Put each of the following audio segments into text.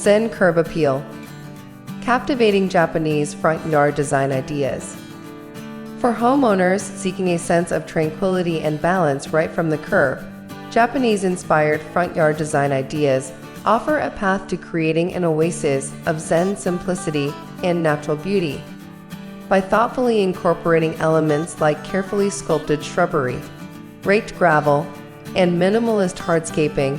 Zen curb appeal. Captivating Japanese front yard design ideas. For homeowners seeking a sense of tranquility and balance right from the curb, Japanese-inspired front yard design ideas offer a path to creating an oasis of Zen simplicity and natural beauty. By thoughtfully incorporating elements like carefully sculpted shrubbery, raked gravel, and minimalist hardscaping,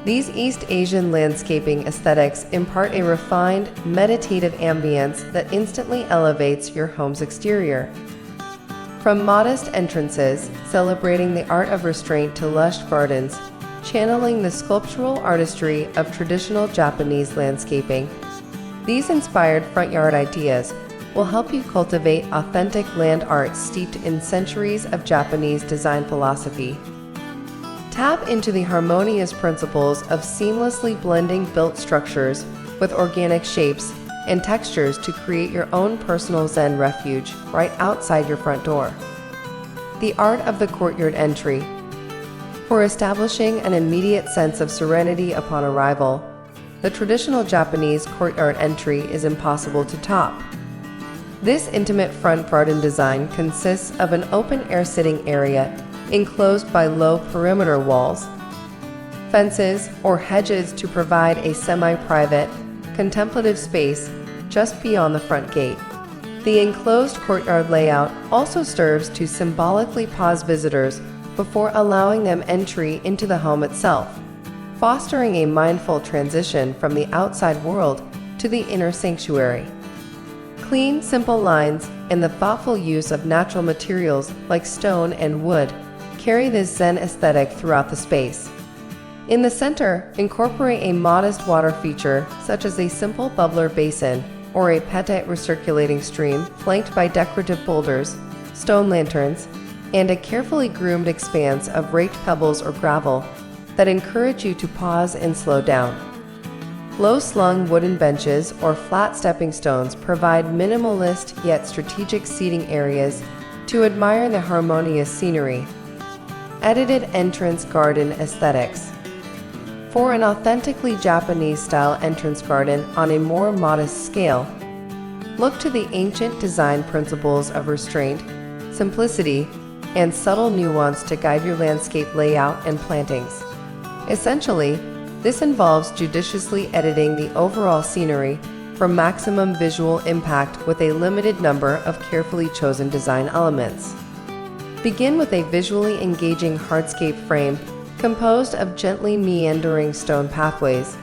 these East Asian landscaping aesthetics impart a refined, meditative ambience that instantly elevates your home's exterior. From modest entrances, celebrating the art of restraint, to lush gardens, channeling the sculptural artistry of traditional Japanese landscaping, these inspired front yard ideas will help you cultivate authentic land art steeped in centuries of Japanese design philosophy. Tap into the harmonious principles of seamlessly blending built structures with organic shapes and textures to create your own personal Zen refuge right outside your front door. The art of the courtyard entry. For establishing an immediate sense of serenity upon arrival, the traditional Japanese courtyard entry is impossible to top. This intimate front garden design consists of an open-air sitting area enclosed by low perimeter walls, fences, or hedges to provide a semi-private, contemplative space just beyond the front gate. The enclosed courtyard layout also serves to symbolically pause visitors before allowing them entry into the home itself, fostering a mindful transition from the outside world to the inner sanctuary. Clean, simple lines and the thoughtful use of natural materials like stone and wood carry this Zen aesthetic throughout the space. In the center, incorporate a modest water feature such as a simple bubbler basin or a petite recirculating stream flanked by decorative boulders, stone lanterns, and a carefully groomed expanse of raked pebbles or gravel that encourage you to pause and slow down. Low-slung wooden benches or flat stepping stones provide minimalist yet strategic seating areas to admire the harmonious scenery. Edited entrance garden aesthetics. For an authentically Japanese-style entrance garden on a more modest scale, look to the ancient design principles of restraint, simplicity, and subtle nuance to guide your landscape layout and plantings. Essentially, this involves judiciously editing the overall scenery for maximum visual impact with a limited number of carefully chosen design elements. Begin with a visually engaging hardscape frame composed of gently meandering stone pathways,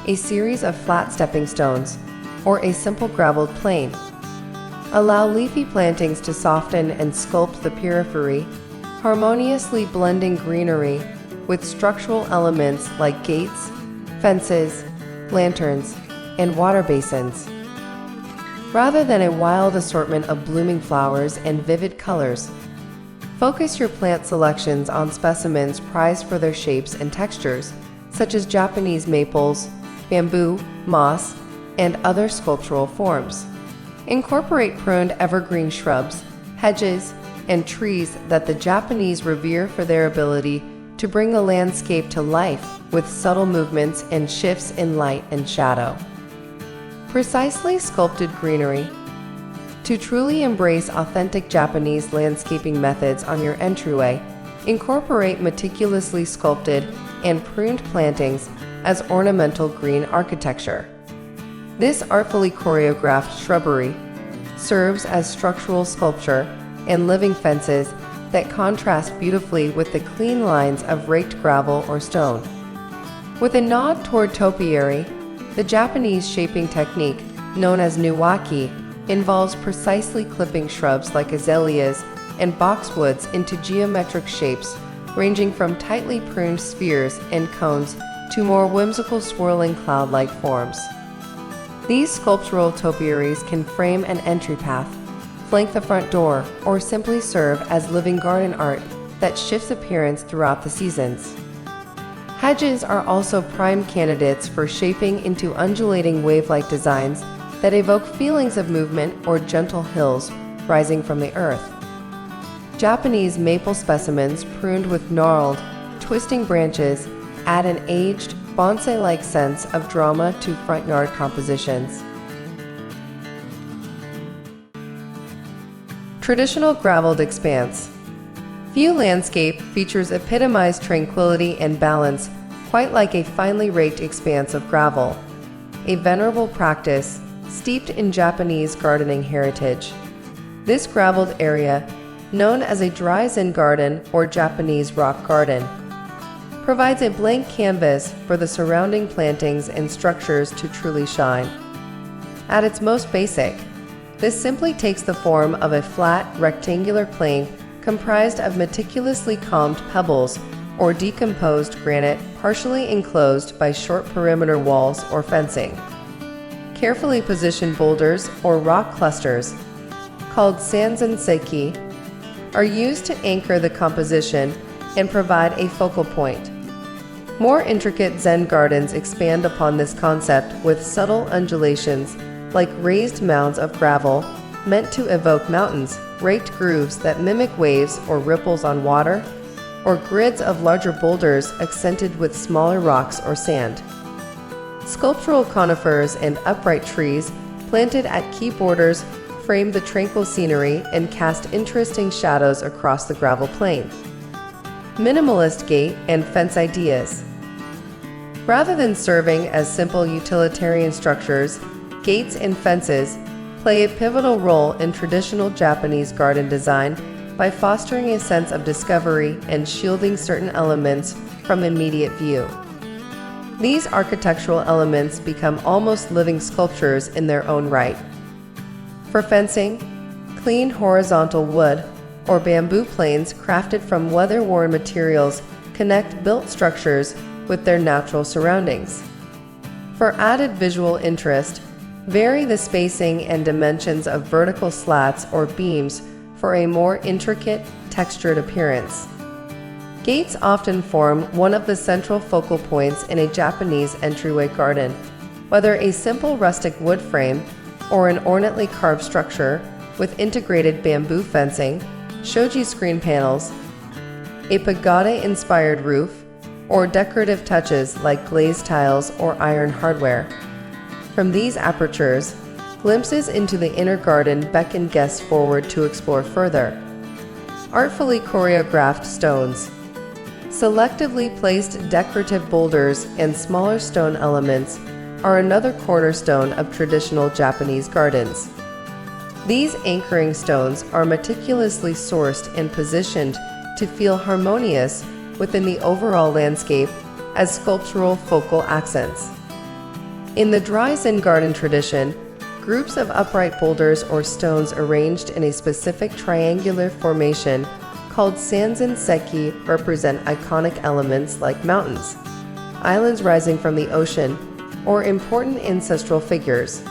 a series of flat stepping stones, or a simple gravelled plain. Allow leafy plantings to soften and sculpt the periphery, harmoniously blending greenery with structural elements like gates, fences, lanterns, and water basins. Rather than a wild assortment of blooming flowers and vivid colors, focus your plant selections on specimens prized for their shapes and textures, such as Japanese maples, bamboo, moss, and other sculptural forms. Incorporate pruned evergreen shrubs, hedges, and trees that the Japanese revere for their ability to bring the landscape to life with subtle movements and shifts in light and shadow. Precisely sculpted greenery. To truly embrace authentic Japanese landscaping methods on your entryway, incorporate meticulously sculpted and pruned plantings as ornamental green architecture. This artfully choreographed shrubbery serves as structural sculpture and living fences that contrast beautifully with the clean lines of raked gravel or stone. With a nod toward topiary, the Japanese shaping technique, known as nuwaki, involves precisely clipping shrubs like azaleas and boxwoods into geometric shapes ranging from tightly pruned spheres and cones to more whimsical swirling cloud-like forms. These sculptural topiaries can frame an entry path, flank the front door, or simply serve as living garden art that shifts appearance throughout the seasons. Hedges are also prime candidates for shaping into undulating wave-like designs that evoke feelings of movement or gentle hills rising from the earth. Japanese maple specimens pruned with gnarled, twisting branches add an aged, bonsai-like sense of drama to front yard compositions. Traditional graveled expanse. View landscape features epitomize tranquility and balance, quite like a finely raked expanse of gravel, a venerable practice steeped in Japanese gardening heritage. This graveled area, known as a dry zen garden or Japanese rock garden, provides a blank canvas for the surrounding plantings and structures to truly shine. At its most basic, this simply takes the form of a flat, rectangular plane comprised of meticulously calmed pebbles or decomposed granite partially enclosed by short perimeter walls or fencing. Carefully positioned boulders or rock clusters, called sanzen-seiki, are used to anchor the composition and provide a focal point. More intricate Zen gardens expand upon this concept with subtle undulations like raised mounds of gravel meant to evoke mountains, raked grooves that mimic waves or ripples on water, or grids of larger boulders accented with smaller rocks or sand. Sculptural conifers and upright trees planted at key borders frame the tranquil scenery and cast interesting shadows across the gravel plain. Minimalist gate and fence ideas. Rather than serving as simple utilitarian structures, gates and fences play a pivotal role in traditional Japanese garden design by fostering a sense of discovery and shielding certain elements from immediate view. These architectural elements become almost living sculptures in their own right. For fencing, clean horizontal wood or bamboo planes crafted from weather-worn materials connect built structures with their natural surroundings. For added visual interest, vary the spacing and dimensions of vertical slats or beams for a more intricate, textured appearance. Gates often form one of the central focal points in a Japanese entryway garden, whether a simple rustic wood frame or an ornately carved structure with integrated bamboo fencing, shoji screen panels, a pagoda-inspired roof, or decorative touches like glazed tiles or iron hardware. From these apertures, glimpses into the inner garden beckon guests forward to explore further. Artfully choreographed stones. Selectively placed decorative boulders and smaller stone elements are another cornerstone of traditional Japanese gardens. These anchoring stones are meticulously sourced and positioned to feel harmonious within the overall landscape as sculptural focal accents. In the dry zen garden tradition, groups of upright boulders or stones arranged in a specific triangular formation called sanzen-seiki represent iconic elements like mountains, islands rising from the ocean, or important ancestral figures.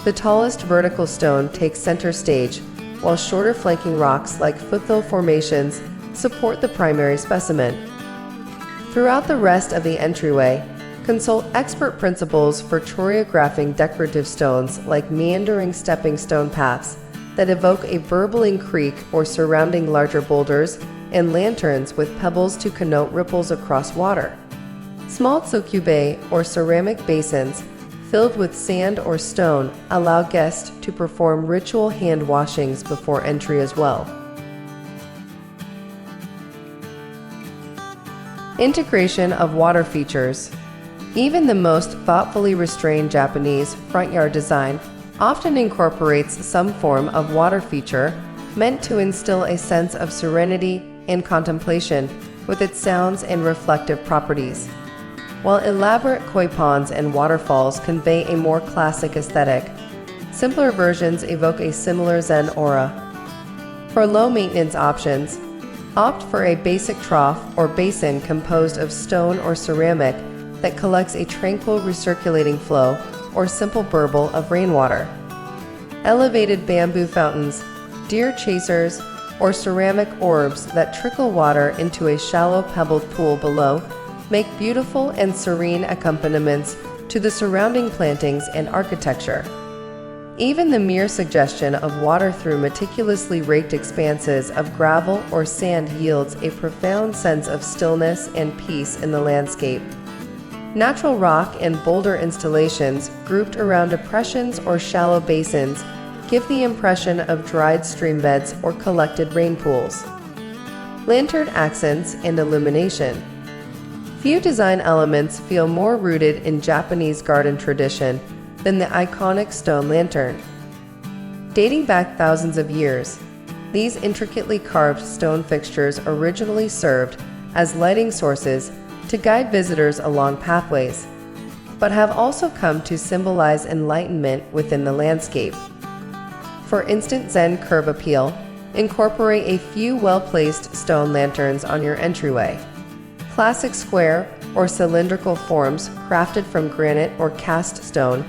The tallest vertical stone takes center stage, while shorter flanking rocks like foothill formations support the primary specimen. Throughout the rest of the entryway, consult expert principles for choreographing decorative stones like meandering stepping stone paths that evoke a burbling creek or surrounding larger boulders, and lanterns with pebbles to connote ripples across water. Small tsukube or ceramic basins filled with sand or stone allow guests to perform ritual hand washings before entry as well. Integration of water features. Even the most thoughtfully restrained Japanese front yard design often incorporates some form of water feature meant to instill a sense of serenity and contemplation with its sounds and reflective properties. While elaborate koi ponds and waterfalls convey a more classic aesthetic, simpler versions evoke a similar Zen aura. For low-maintenance options, opt for a basic trough or basin composed of stone or ceramic that collects a tranquil recirculating flow or simple burble of rainwater. Elevated bamboo fountains, deer chasers, or ceramic orbs that trickle water into a shallow pebbled pool below make beautiful and serene accompaniments to the surrounding plantings and architecture. Even the mere suggestion of water through meticulously raked expanses of gravel or sand yields a profound sense of stillness and peace in the landscape. Natural rock and boulder installations grouped around depressions or shallow basins give the impression of dried stream beds or collected rain pools. Lantern accents and illumination. Few design elements feel more rooted in Japanese garden tradition than the iconic stone lantern. Dating back thousands of years, these intricately carved stone fixtures originally served as lighting sources to guide visitors along pathways, but have also come to symbolize enlightenment within the landscape. For instant Zen curb appeal, incorporate a few well-placed stone lanterns on your entryway. Classic square or cylindrical forms crafted from granite or cast stone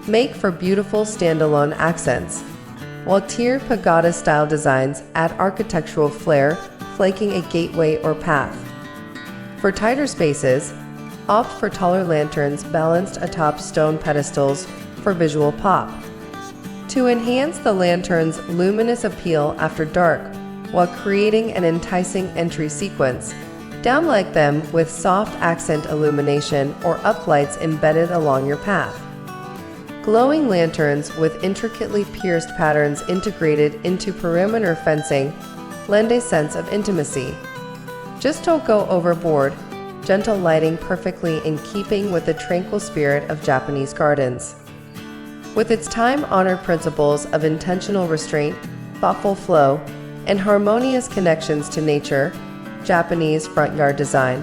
make for beautiful standalone accents, while tiered pagoda-style designs add architectural flair, flanking a gateway or path. For tighter spaces, opt for taller lanterns balanced atop stone pedestals for visual pop. To enhance the lantern's luminous appeal after dark while creating an enticing entry sequence, downlight them with soft accent illumination or uplights embedded along your path. Glowing lanterns with intricately pierced patterns integrated into perimeter fencing lend a sense of intimacy. Just don't go overboard, gentle lighting perfectly in keeping with the tranquil spirit of Japanese gardens. With its time-honored principles of intentional restraint, thoughtful flow, and harmonious connections to nature, Japanese front yard design